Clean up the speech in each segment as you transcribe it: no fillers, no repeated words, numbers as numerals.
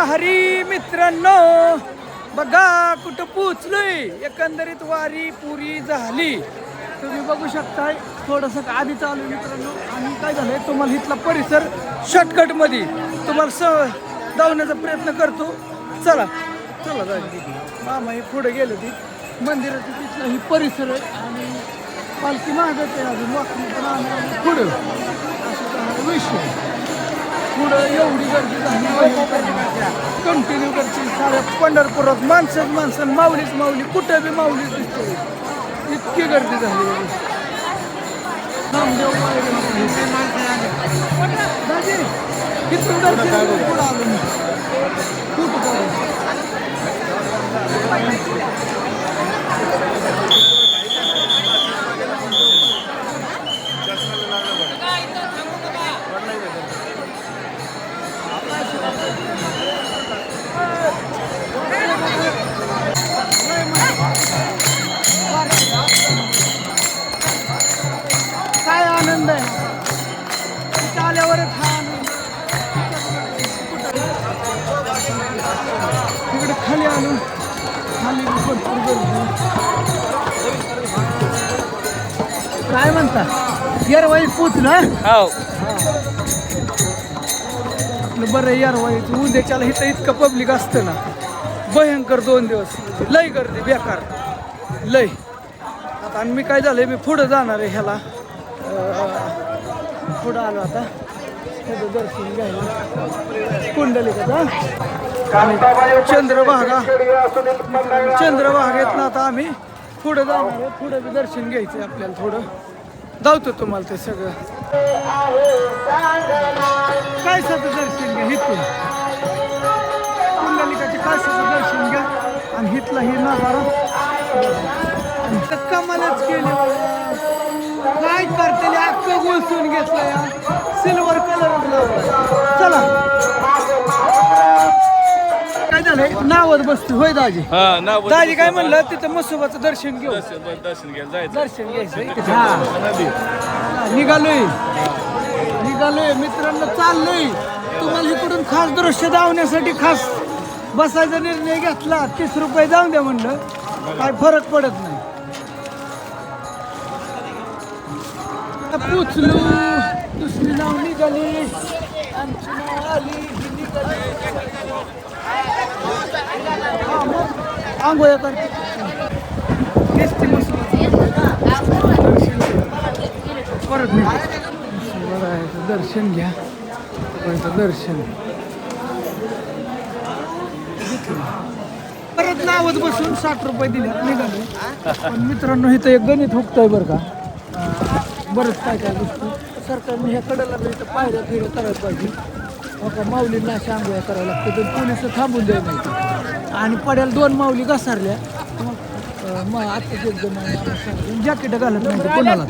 हरी मित्रांनो, बघा कुठं पोचलोय. एकंदरीत वारी पुरी झाली. तुम्ही बघू शकताय. थोडंसं आधी चालू मित्रांनो. आणि काय झालंय, तुम्हाला इथला परिसर शॉर्टकट मध्ये तुम्हाला धावण्याचा प्रयत्न करतो. चला चला मामा ही पुढे गेलो ती मंदिराची, तिथला ही परिसर आहे. आणि पालखी महागत आहे अजून वाकडी पण आम्ही पुढं असं विषय. पुढं एवढी गर्दी झाली कंटिन्यू गर्दी. साऱ्या पंढरपुरात माणसं माऊलीच माऊली, कुठं बी माऊलीच दिसते. इतकी गर्दी झाली. नामदेव किती दर्शन पुढं आलो मी. कुठं काय आनंद आहे तिथे आल्यावरच. हा आनंद तिकडे खाली आलो. खाली भरपूर गर्दी. काय म्हणता येरवाई पोचलो. बरं येरवाईचं उद्याच्याला इथं इतकं पब्लिक असतं ना, भयंकर 2 दिवस लय गर्दी बेकार लय. आता आणि मी काय झालंय, मी पुढं जाणार आहे ह्याला. पुढं आलो आता ह्याचं दर्शन घ्यायला. कुंडलिकाचा चंद्रभागेत ना आता आम्ही पुढं जाणार आहे. पुढं बी दर्शन घ्यायचं आहे आपल्याला. थोडं धावतो तुम्हाला ते सगळं. काय साधं दर्शन घ्या इथून. कुंडलिकाचे काय साधं दर्शन घ्या. आणि इथला ही नजारा कमालच केली. काय करते अख्खं गोळसून घेतलं या सिल्वर कलर. चला काय झालंय, नावच बसतो होय दाजी. दाजी काय म्हणलं, तिथं मसोबाचं दर्शन घेऊ. दर्शन घ्यायचं. निघालोय मित्रांनो, चाललोय. तुम्हाला इकडून खास दृश्य धावण्यासाठी खास बसायचा निर्णय घेतला. 30 रुपये जाऊन द्या म्हणलं, काय फरक पडत नाही. पोचलो. दुसरी नाव निघाली. आमची नाव आली. आंघोळ्या करते परत दर्शन घ्या. दर्शन परत नावच बसून 60 रुपये दिले निघाले. पण मित्रांनो इथं एक गणित हुकतंय बरं का. बरंच काय काय गोष्टी सरकारने ह्या कडेला इथं पायऱ्या फिरं करायला पाहिजे. मग माऊलींना अशा आंघोळ्या करायला लागतं. तर पोलिस थांबून द्याय नाही. आणि पड्याला 2 माऊली घसारल्या. मग आता एकदम जॅकेट घालत नाही कोणाला.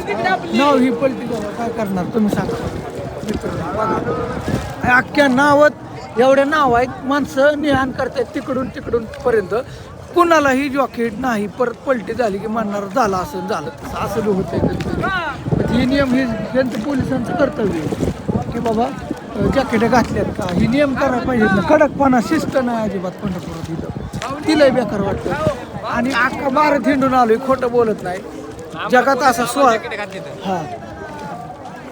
नाव ही पलटी झालं, काय करणार तुम्ही सांगा. अख्ख्या नावात एवढ्या नाव आहेत. माणसं निहान करतात तिकडून तिकडून पर्यंत. कुणालाही जॉकेट नाही. परत पलटी झाली की म्हणणार झालं असं झालं तसं असं बी होतं. हे नियम हे त्यांचं पोलिसांचं कर्तव्य आहे की बाबा जॅकेट घातल्यात का, ही नियम करायला पाहिजेत ना. कडकपणा शिस्त नाही अजिबात पंढरपुरात इथं. तिलाही बेकार वाटतं. आणि अख्खा भारत हिंडून आलोय, खोटं बोलत नाही. जगात असा सोहळा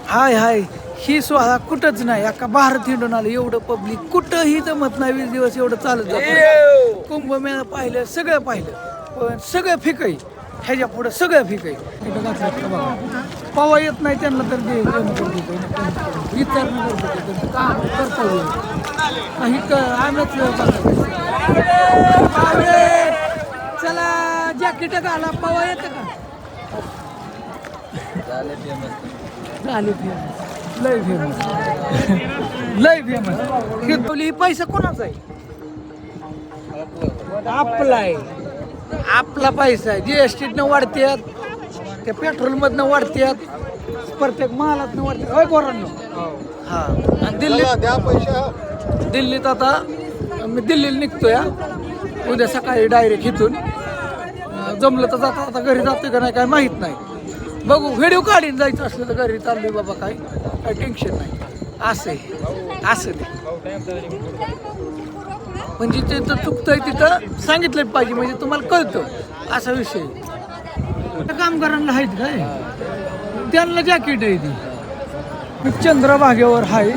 हाय ही सोहळा कुठंच नाही. अख्खा भारत हिंडून आलं. एवढं पब्लिक कुठंही जमत नाही. 20 दिवस एवढं चालत जातं. कुंभमेळा पाहिलं, सगळं पाहिलं, पण सगळं फिकही. ह्याच्या पुढं सगळं फिकही. तिथं घातलं बघा. पवा येत नाही त्यांना तर विचारणं करतो. काम कर्तव्य काही आम्हीच चला जॅकेट घाला. पवा येतं का. झाले फेमस. लय फेमस. लय फेमस. ही पैसा कोणाचा आहे. आपला आहे. आपला पैसा आहे. GST वाढतात, त्या पेट्रोलमधनं वाढतात, प्रत्येक मालातनं वाढतात. होय पोरांनो. हा. आणि दिल्लीत आता मी दिल्लीला निघतोय. उद्या सकाळी डायरेक्ट इथून जमलं तर जाता. आता घरी जातोय का नाही काय माहीत नाही. बघू. व्हिडिओ काढीन जायचं असलं तर घरी चाललोय बाबा. काय टेन्शन नाही. असं असं म्हणजे तिथं चुकतंय तिथं सांगितलं पाहिजे म्हणजे तुम्हाला कळतं असा विषय. त्या कामगारांना आहेत काय त्यांना जॅकेट आहे ती. मी चंद्रभागेवर आहे.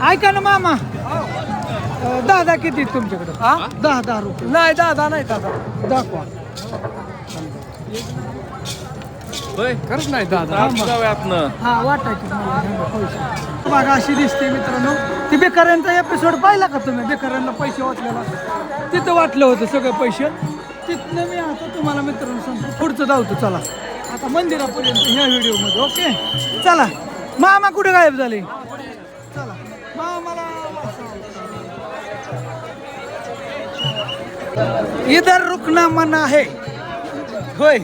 ऐका ना मामा, 10 किती आहेत तुमच्याकडे? 10 रुपये नाही 10 नाही दादा. दाखवा. खरंच नाही 10. हा वाटायची मला पैसे. बघा अशी दिसते मित्रांनो. ती बेकाऱ्यांचा एपिसोड पाहिला का तुम्ही? बेकाऱ्यांना पैसे वाटलेला तिथं वाटलं होतं सगळे पैसे. तिथनं मी आता तुम्हाला मित्रांनो सांगतो पुढचं धावतो. चला आता मंदिरापर्यंत ह्या व्हिडिओमध्ये. ओके चला. मामा कुठे गायब झाले? चला मामाला इधर रुकना मना है. होय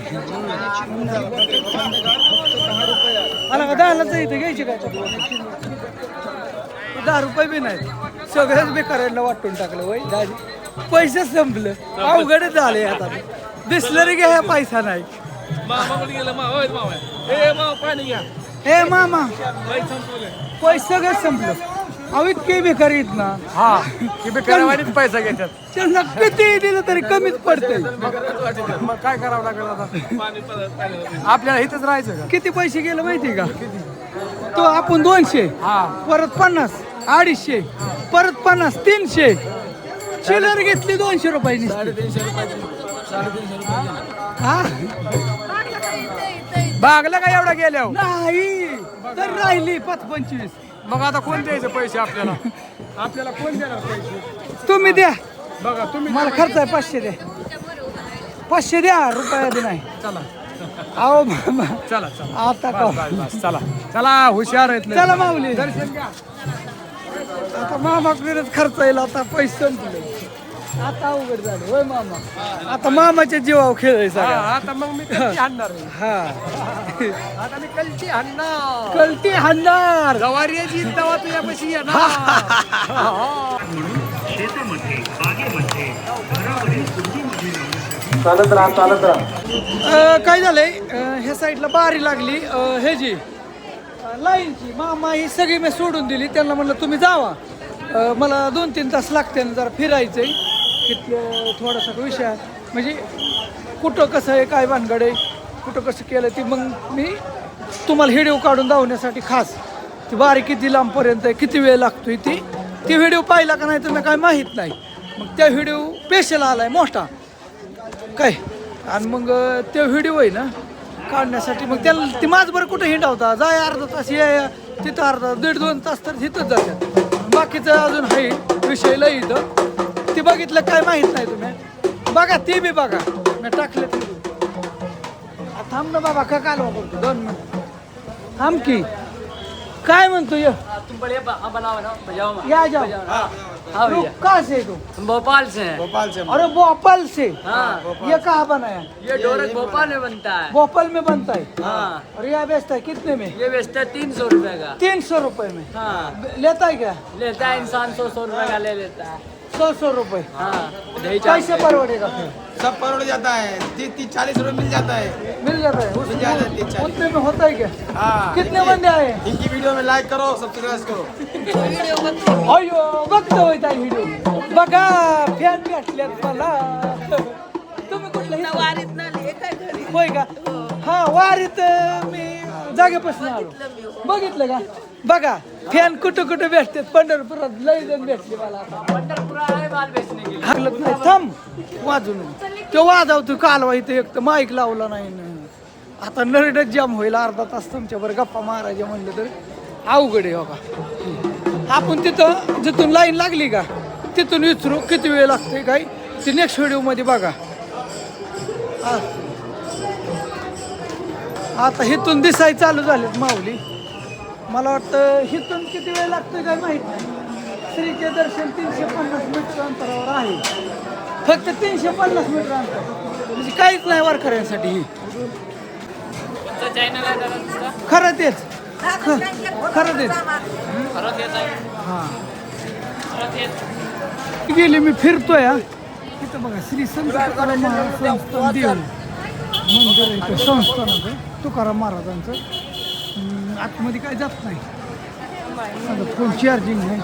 आला का? 10लाच इथे घ्यायची काय? 10 रुपये बी नाहीत. सगळ्याच बेकारांना वाटून टाकलं. होय दाजी पैसे संपलं. अवघडच झाले आता. बिसलरी घ्या पैसा नाही. हे मामा पैसे सगळं संपलं. अहो इतके बेकारी आहेत ना. हा की बेकारीवानीच पैसा घेतात. त्यांना किती दिलं तरी कमीच पडतंय. मग काय करावं लागेल आता? आपल्याला इथंच राहायचं का? किती पैसे गेले माहिती का? तो आपण 200 परत 50 250 परत 50 300 चिल्लर घेतली 200 रुपयाची. 350 हा बागला का एवढा गेल्या नाही तर राहिली 25. मग आता कोण द्यायचे पैसे आपल्याला? आपल्याला कोण देणार पैसे? तुम्ही द्या. बघा तुम्ही मला खर्च आहे 500 द्या. 500 द्या रुपया बी नाही. चला अहो मामा चला चला आता का बस चला चला हुशार आहेत. चला माऊली. दर्शन घ्या. आता मामाकडेच खर्च येईल. आता पैसे संपले. आता अवघड झालं. होय मामा. आता मामाच्या जीवावर खेळायचा. आता मग मी कल्टी हाणणार आहे. हा आता मी कल्टी हाणणार. कल्टी हाणणार. गवारीची दवा तुझ्यापाशी येणार. काय झालंय ह्या साईडला बारी लागली हे जी लाईनची. मामा ही सगळी मी सोडून दिली. त्यांना म्हणलं तुम्ही जावा. मला 2-3 तास लागते ना जरा फिरायचंय. तिथलं थोडासा विषय आहे म्हणजे कुठं कसं आहे काय भानगड आहे कुठं कसं केलं ती मग मी तुम्हाला व्हिडिओ काढून दाखवण्यासाठी खास ती बारी किती लांबपर्यंत आहे किती वेळ लागतोय ती व्हिडिओ पाहिला का नाही तुम्ही काय माहीत नाही. मग त्या व्हिडिओ स्पेशल आलाय मोठा काय आणि मग त्या व्हिडिओ आहे ना काढण्यासाठी मग त्याला ती माझबरोबर कुठं हिंडावता जाय अर्धा तास या तिथं अर्धा 1.5-2 तास तर तिथंच जातात. बाकीचं अजून आहे विषय लय इथं ती बघितलं काय माहित नाही तुम्ही बघा. ती बी बघा मी टाकलं ती. थांब ना बाबा का काल वापरतो 2 मिनिट थांब की. काय म्हणतो या जाओ. कहाँ से तू? भोपाल से है। अरे भोपाल से. हाँ ये कहाँ बनाया? ये ढोलक भोपाल में बनता है। भोपाल में बनता है. हाँ और यहाँ बेचता है कितने में? ये बेचता है 300 रुपए का। 300 रुपए में. हाँ लेता है क्या? लेता है इंसान 100 रुपए का ले लेता है। 100 रुपए. हाँ दही चाट कैसे परवड़ेगा फिर? सब परोड़ जाता है 30-40 रुपए मिल जाता है। मिल जाता है मिल जाता है 30-40। उतने में होता है क्या? हाँ कितने बंदे आए? इनकी वीडियो में लाइक करो सब्सक्राइब करो। अयो बघतो होता व्हिडिओ बघा फॅन भेटल्यात मला. तुम्ही कुठलं होय का? हा वारीत मी जागेपासून आलो बघितलं का? बघा फॅन कुठं कुठं भेटतात. पंढरपुरात लय जण भेटले मला. पंढरपुरा है माल बेचने के लिए। हरकत नाही थांब वाजून तो वाजवतो कालवा इथे एक तर माईक लावला नाही ना. आता नरडच जाम होईल अर्धा तास तुमच्यावर गप्पा मारायचे म्हणलं तर अवघड आहे. हो का आपण तिथं जिथून लाईन लागली का तिथून विचारू किती वेळ लागते काय ते नेक्स्ट व्हिडिओमध्ये बघा. आता हिथून दिसाय चालू झालेत माऊली. मला वाटतं हिथून किती वेळ लागतोय काय माहित नाही. श्रीचे दर्शन 350 मीटर अंतरावर आहे. फक्त 350 मीटर अंतर म्हणजे काहीच नाही वारकऱ्यांसाठी. ही खरं तेच खरं तेच हां गेली मी फिरतोय. तिथं बघा श्री संत तुकाराम महाराज संस्थान देव मंदिर इथं संस्थानाचं तुकाराम महाराजांचं. आतमध्ये काय जात नाही. आता फोन चार्जिंग नाही.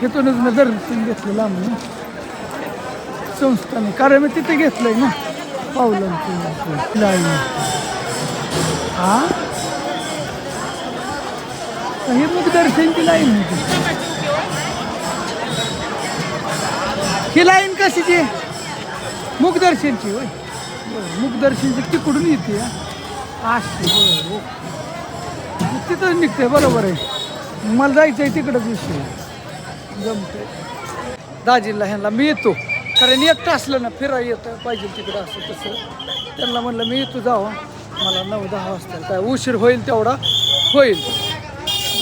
तिथूनच मी दर्शन घेतलं लांबून. संस्थाने, कारण मी तिथे घेतलंय ना पावलांची लाईन. हा हे मुखदर्शनची लाईन होती. ही लाईन कशाची? मुखदर्शनची होय. मुखदर्शनची तिकडून येते. अशी बरोबर तिथंच निघते. बरोबर आहे. मला जायचं आहे तिकडंच विषय जमते. दाजीला ह्यांना मी येतो, कारण एकटं असलं ना फिरायला येतं पाहिजे तिकडं असं तसं. त्यांना म्हणलं मी येतो जावं, मला 9-10 वाजता काय उशीर होईल तेवढा होईल,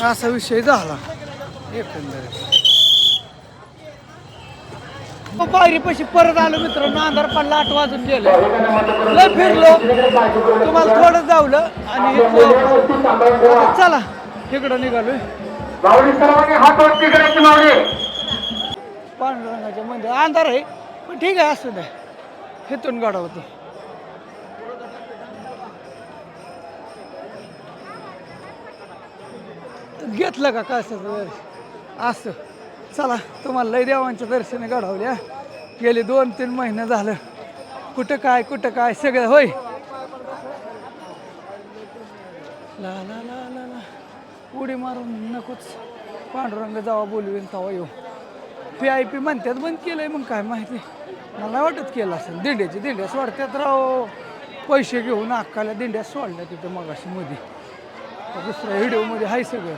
असा विषय झाला एकंदरीत. पायरीपाशी परत आलो मित्रांनो. अंधार पडला, 8 वाजून गेले. लय फिरलो, तुम्हाला थोडं जावलं आणि चला इकडं निघालोय. पांडुरंगाच्या मंदिर अंधार आहे पण ठीक आहे, असू द्या. हेतून गाडा होतो. घेतलं का काय असं? चला, तुम्हाला लय देवांच्या दर्शने घडवल्या. गेले 2-3 महिने झालं. कुठं काय सगळं होय. ला ला ला ला ला उडी मारून नकोच. पांडुरंग जावा बोलवेन तवा येऊ. VIP म्हणतात बंद केलंय, मग काय माहिती. मला नाही वाटत केलं असेल. दिंड्या सोडतात राव, पैसे घेऊन अक्काला दिंड्या सोडल्या तिथं मगाशी मध्ये. दुसऱ्या व्हिडिओमध्ये आहे सगळं.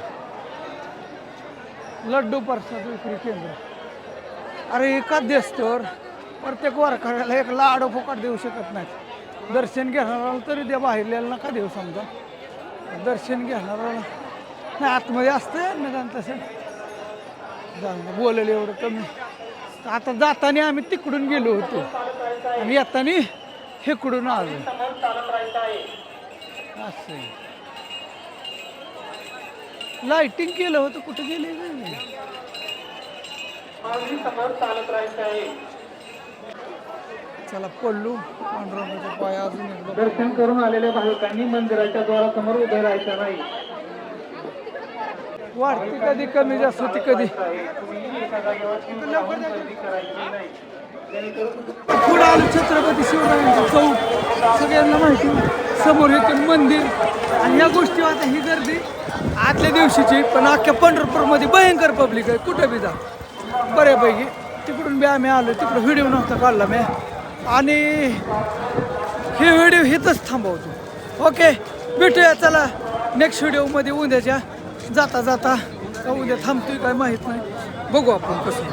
लड्डू प्रसाद विक्री केंद्र. अरे एका देस्तवर प्रत्येक वारकऱ्याला एक लाडू फुकट देऊ शकत नाहीत. दर्शन घेणाराला तरी द्या, बाहेरल्याला नका देऊ. समजा दर्शन घेणाराला नाही, आतमध्ये असतं निदान तसं. जाणं बोलेल एवढं कमी. आता जाताना आम्ही तिकडून गेलो होतो आणि येताना हेकडून आलो असं. लाइटिंग केलं होतं, कुठं गेले चला पडलो. पांडुरंगाच्या पाय अजून एकदा. दर्शन करून आलेल्या भाविकांनी मंदिराच्या द्वारासमोर उभे राहायचं नाही. वाढती कधी कमी जास्त होती कधी. पुढे आलो छत्रपती शिवरायांचा चौक. सगळ्यांना माहिती समोर येतं मंदिर. आणि ह्या गोष्टी आता ही गर्दी आदल्या दिवशीची, पण अख्ख्या पंढरपूरमध्ये भयंकर पब्लिक आहे. कुठं बी जा बऱ्यापैकी. तिकडून बी आम्ही आलो, तिकडं व्हिडिओ नव्हता काढला मी, आणि हे व्हिडिओ इथंच थांबवतो. ओके, भेटूया चला नेक्स्ट व्हिडिओमध्ये उद्याच्या. जाता का उद्या थांबतोय काय माहीत नाही, बघू आपण कसं.